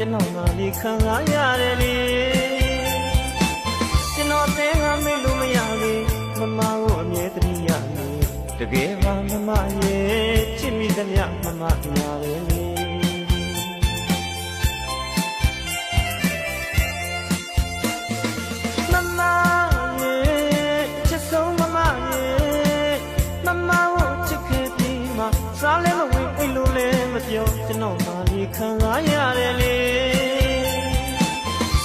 ကျွန်တော်ငါလေးခံစားရတယ်လေကျွန်တော်သင်ကမေ့လို့မရလေမမကိုအမြဲတမ်းရလေတကယ်ပါမမရဲ့ချစ်မိသမျှမမများလေမမရဲ့ချစ်ဆုံးမမရဲ့မမကိုချစ်ခဲ့ပြီးမှစားလဲမဝင်အိတ်လို့လဲမပြောကျွန်တော်ငါလေးခံစားရတယ်လေ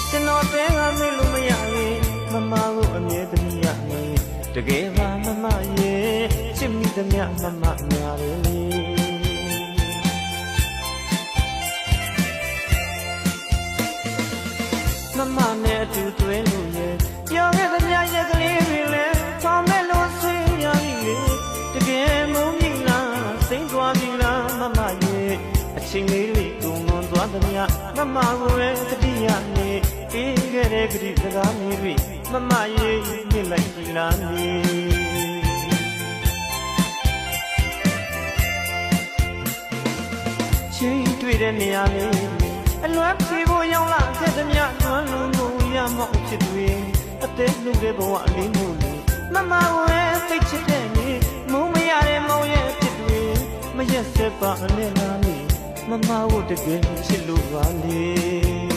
ကျွန်တော်သင်ကမေ့လို့မရလေမမကိုအမြဲတမ်းရလေတကယ်ပါမမရဲ့ချစ်မိသမျှမမများလေမမနဲ့အတူတွဲလို့ရဲ့ပြောခဲ့သမျှရဲ့ကလေးတွေလည်းဖောင်းမဲ့လို့ဆွေးရည်လေတကယ်မုန်းပြီလားစိမ့်သွားပြီလားမမရဲ့အချိန်လေးလေးတုံ့လွန်သွားသမျှမမကိုပဲတတိယနေပြီးခဲ့တဲ့ကြိစကားမျိုးတွေမမရဲ့မြင်လိုက်ပြီလားနေချင်းတွေ့တဲ့နေရာလေးအလွမ်းဖြေဖို့ရောက်လာခဲ့သမျှလွမ်းလုံးကိုရမောက်ဖြစ်တွေအသေးလူတဲ့ဘဝအလေးမို့လို့မမရဲ့သိချစ်တဲ့နေမုန်းမရတဲ့မောင်ရဲ့ဖြစ်တွေမရက်စက်ပါနဲ့လားနေမမကိုတကယ်ချစ်လို့ပါလေ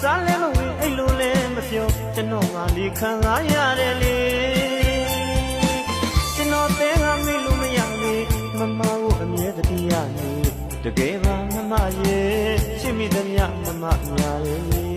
စားလဲမဝင်အိတ်လို့လဲမပြောကျွန်တော်ငါလေးခံစားရတယ်လေကျွန်တော်သင်ကမေ့လို့မရလေမမကိုအမြဲတည်းရနေတကယ်ပါမမရဲ့ချစ်မိသမျှမမများလေ